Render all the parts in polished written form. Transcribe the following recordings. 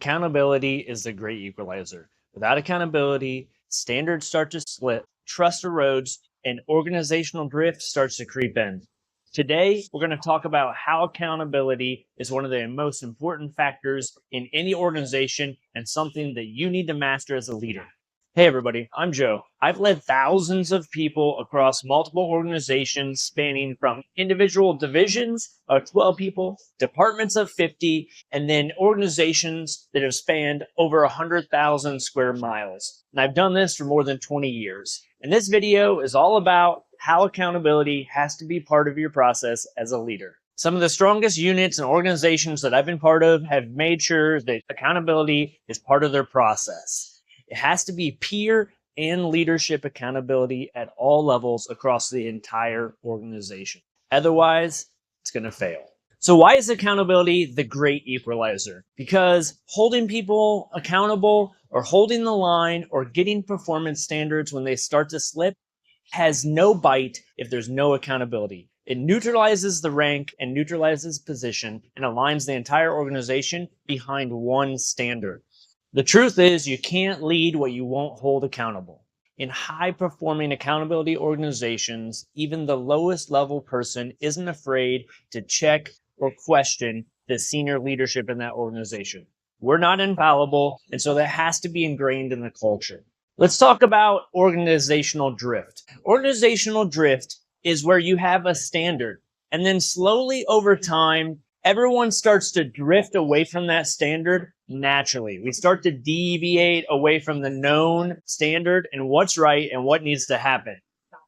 Accountability is the great equalizer. Without accountability, standards start to slip, trust erodes, and organizational drift starts to creep in. Today, we're going to talk about how accountability is one of the most important factors in any organization and something that you need to master as a leader. Hey everybody, I'm Joe. I've led thousands of people across multiple organizations spanning from individual divisions of 12 people, departments of 50, and then organizations that have spanned over 100,000 square miles. And I've done this for more than 20 years. And this video is all about how accountability has to be part of your process as a leader. Some of the strongest units and organizations that I've been part of have made sure that accountability is part of their process. It has to be peer and leadership accountability at all levels across the entire organization. Otherwise, it's going to fail. So why is accountability the great equalizer? Because holding people accountable or holding the line or getting performance standards when they start to slip has no bite if there's no accountability. It neutralizes the rank and neutralizes position and aligns the entire organization behind one standard. The truth is, you can't lead what you won't hold accountable. In high-performing accountability organizations, even the lowest level person isn't afraid to check or question the senior leadership in that organization. We're not infallible, and so that has to be ingrained in the culture. Let's talk about organizational drift. Organizational drift is where you have a standard, and then slowly over time, everyone starts to drift away from that standard naturally. We start to deviate away from the known standard and what's right and what needs to happen.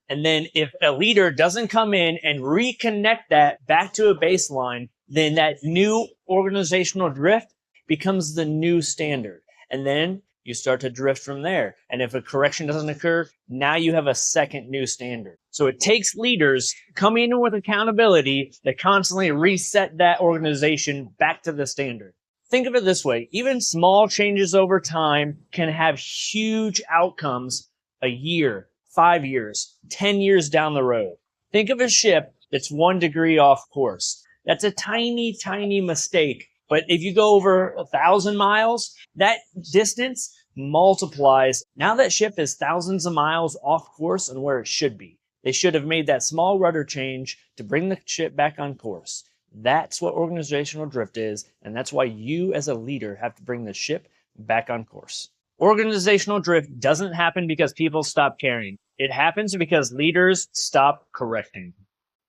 And then if a leader doesn't come in and reconnect that back to a baseline, then that new organizational drift becomes the new standard. And then you start to drift from there. And if a correction doesn't occur, now you have a second new standard. So it takes leaders coming in with accountability that constantly reset that organization back to the standard. Think of it this way. Even small changes over time can have huge outcomes a year, 5 years, 10 years down the road. Think of a ship that's 1 degree off course. That's a tiny, tiny mistake. But if you go over 1,000 miles, that distance multiplies. Now that ship is thousands of miles off course and where it should be. They should have made that small rudder change to bring the ship back on course. That's what organizational drift is, and that's why you as a leader have to bring the ship back on course. Organizational drift doesn't happen because people stop caring. It happens because leaders stop correcting.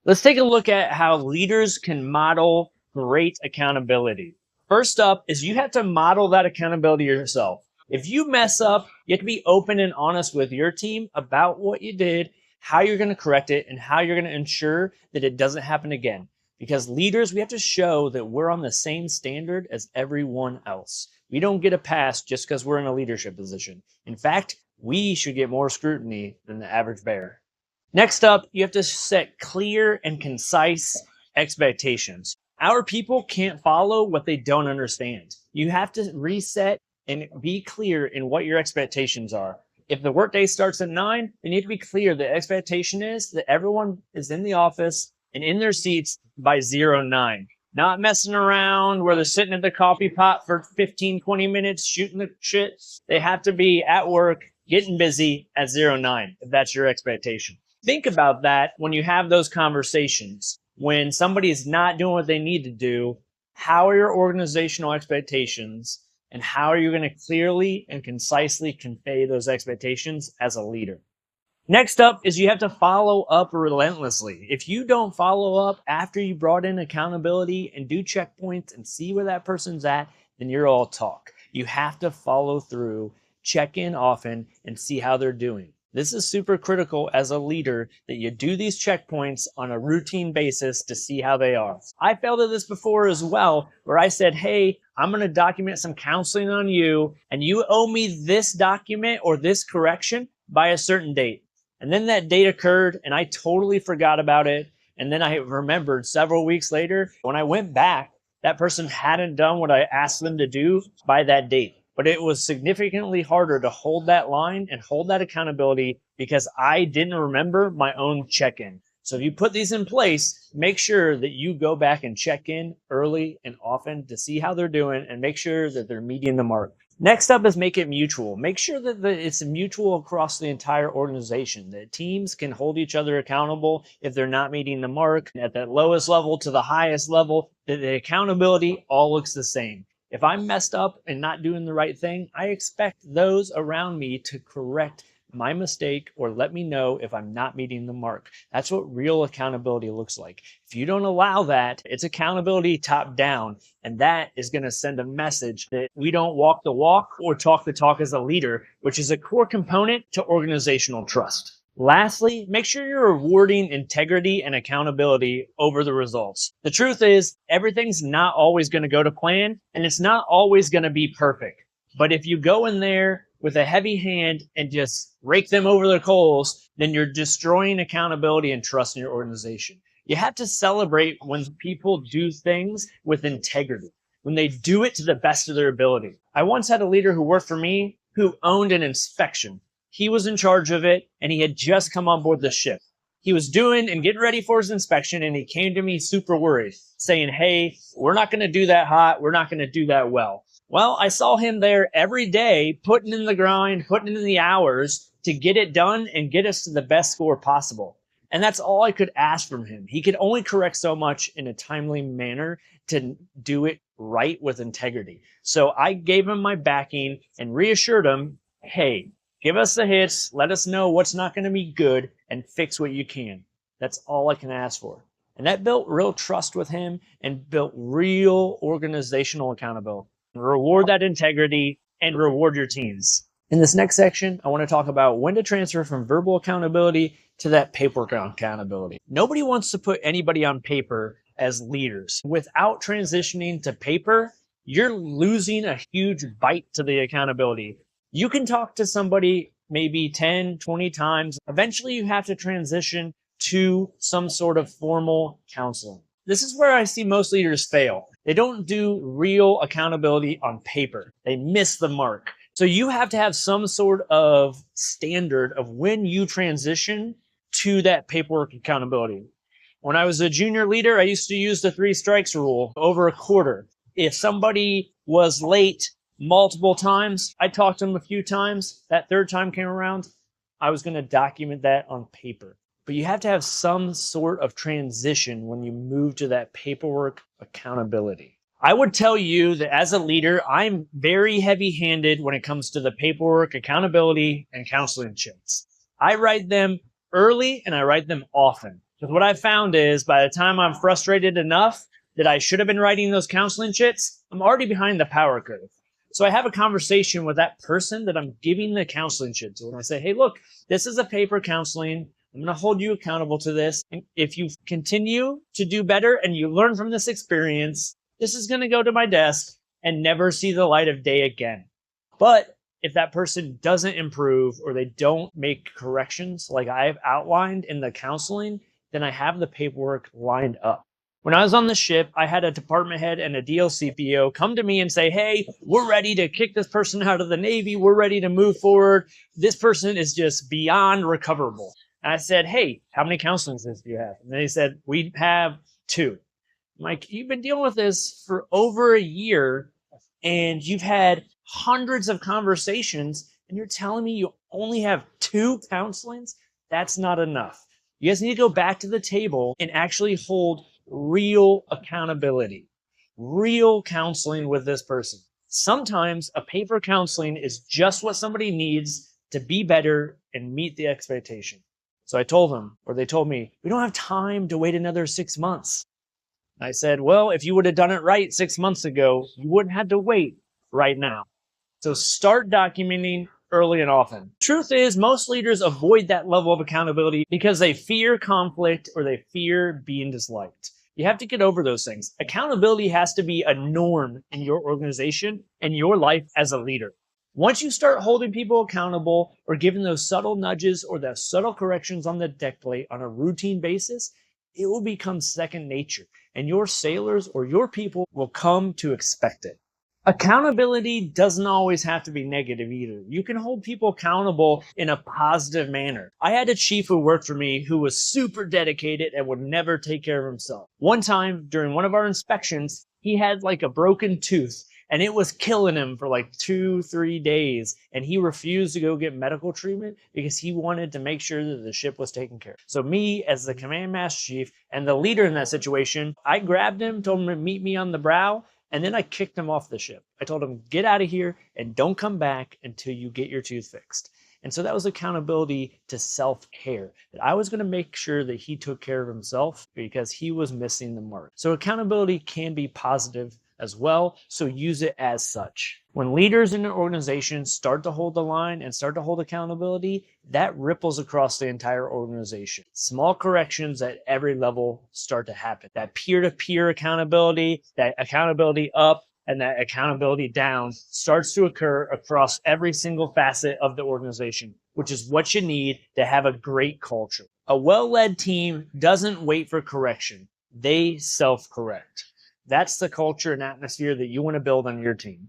Let's take a look at how leaders can model great accountability. First up is you have to model that accountability yourself. If you mess up, you have to be open and honest with your team about what you did, how you're going to correct it, and how you're going to ensure that it doesn't happen again. Because leaders, we have to show that we're on the same standard as everyone else. We don't get a pass just because we're in a leadership position. In fact, we should get more scrutiny than the average bear. Next up, you have to set clear and concise expectations. Our people can't follow what they don't understand. You have to reset and be clear in what your expectations are. If the workday starts at 9, then you need to be clear. The expectation is that everyone is in the office and in their seats by 09. Not messing around where they're sitting at the coffee pot for 15, 20 minutes shooting the shit. They have to be at work, getting busy at 09, if that's your expectation. Think about that when you have those conversations. When somebody is not doing what they need to do, how are your organizational expectations, and how are you going to clearly and concisely convey those expectations as a leader? Next up is you have to follow up relentlessly. If you don't follow up after you brought in accountability and do checkpoints and see where that person's at, then you're all talk. You have to follow through, check in often, and see how they're doing. This is super critical as a leader that you do these checkpoints on a routine basis to see how they are. I failed at this before as well, where I said, hey, I'm going to document some counseling on you, and you owe me this document or this correction by a certain date. And then that date occurred and I totally forgot about it. And then I remembered several weeks later, when I went back, that person hadn't done what I asked them to do by that date. But it was significantly harder to hold that line and hold that accountability because I didn't remember my own check-in. So if you put these in place, make sure that you go back and check in early and often to see how they're doing and make sure that they're meeting the mark. Next up is make it mutual. Make sure that it's mutual across the entire organization, that teams can hold each other accountable if they're not meeting the mark. At that lowest level to the highest level, that the accountability all looks the same. If I'm messed up and not doing the right thing, I expect those around me to correct my mistake or let me know if I'm not meeting the mark. That's what real accountability looks like. If you don't allow that, it's accountability top down, and that is going to send a message that we don't walk the walk or talk the talk as a leader, which is a core component to organizational trust. Lastly, make sure you're rewarding integrity and accountability over the results. The truth is, everything's not always going to go to plan, and it's not always going to be perfect. But if you go in there with a heavy hand and just rake them over the coals, then you're destroying accountability and trust in your organization. You have to celebrate when people do things with integrity, when they do it to the best of their ability. I once had a leader who worked for me who owned an inspection. He was in charge of it, and he had just come on board the ship. He was doing and getting ready for his inspection, and he came to me super worried, saying, "Hey, we're not going to do that hot. We're not going to do that well." Well, I saw him there every day, putting in the grind, putting in the hours to get it done and get us to the best score possible. And that's all I could ask from him. He could only correct so much in a timely manner to do it right with integrity. So I gave him my backing and reassured him, hey, give us the hits, let us know what's not going to be good, and fix what you can. That's all I can ask for. And that built real trust with him and built real organizational accountability. Reward that integrity and reward your teams. In this next section, I want to talk about when to transfer from verbal accountability to that paperwork accountability. Nobody wants to put anybody on paper as leaders. Without transitioning to paper, you're losing a huge bite to the accountability. You can talk to somebody maybe 10, 20 times. Eventually, you have to transition to some sort of formal counseling. This is where I see most leaders fail. They don't do real accountability on paper. They miss the mark. So you have to have some sort of standard of when you transition to that paperwork accountability. When I was a junior leader, I used to use the 3 strikes rule over a quarter. If somebody was late multiple times, I talked to them a few times. That third time came around, I was going to document that on paper. But you have to have some sort of transition when you move to that paperwork accountability. I would tell you that as a leader, I'm very heavy-handed when it comes to the paperwork, accountability, and counseling checks. I write them early and I write them often. Because what I found is by the time I'm frustrated enough that I should have been writing those counseling chits, I'm already behind the power curve. So I have a conversation with that person that I'm giving the counseling shit to. And I say, hey, look, this is a paper counseling. I'm going to hold you accountable to this. And if you continue to do better and you learn from this experience, this is going to go to my desk and never see the light of day again. But if that person doesn't improve or they don't make corrections like I've outlined in the counseling, then I have the paperwork lined up. When I was on the ship, I had a department head and a DLCPO come to me and say, hey, we're ready to kick this person out of the Navy. We're ready to move forward. This person is just beyond recoverable. And I said, hey, how many counseling sessions do you have? And they said, we have 2. I'm like, you've been dealing with this for over a year and you've had hundreds of conversations and you're telling me you only have 2 counselings? That's not enough. You guys need to go back to the table and actually hold real accountability, real counseling with this person. Sometimes a paper counseling is just what somebody needs to be better and meet the expectation. So I told them, or they told me, we don't have time to wait another 6 months. I said, well, if you would have done it right 6 months ago, you wouldn't have to wait right now. So start documenting early and often. Truth is, most leaders avoid that level of accountability because they fear conflict or they fear being disliked. You have to get over those things. Accountability has to be a norm in your organization and your life as a leader. Once you start holding people accountable or giving those subtle nudges or those subtle corrections on the deck plate on a routine basis, it will become second nature and your sailors or your people will come to expect it. Accountability doesn't always have to be negative either. You can hold people accountable in a positive manner. I had a chief who worked for me who was super dedicated and would never take care of himself. One time during one of our inspections, he had like a broken tooth and it was killing him for like 2-3 days. And he refused to go get medical treatment because he wanted to make sure that the ship was taken care of. So me, as the command master chief and the leader in that situation, I grabbed him, told him to meet me on the brow, and then I kicked him off the ship. I told him, get out of here and don't come back until you get your tooth fixed. And so that was accountability to self-care. That I was going to make sure that he took care of himself because he was missing the mark. So accountability can be positive as well, so use it as such. When leaders in an organization start to hold the line and start to hold accountability, that ripples across the entire organization. Small corrections at every level start to happen. That peer-to-peer accountability, that accountability up, and that accountability down starts to occur across every single facet of the organization, which is what you need to have a great culture. A well-led team doesn't wait for correction. They self-correct. That's the culture and atmosphere that you want to build on your team.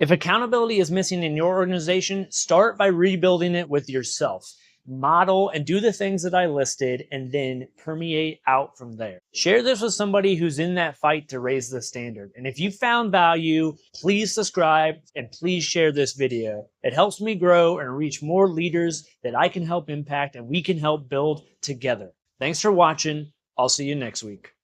If accountability is missing in your organization, start by rebuilding it with yourself. Model and do the things that I listed and then permeate out from there. Share this with somebody who's in that fight to raise the standard. And if you found value, please subscribe and please share this video. It helps me grow and reach more leaders that I can help impact and we can help build together. Thanks for watching. I'll see you next week.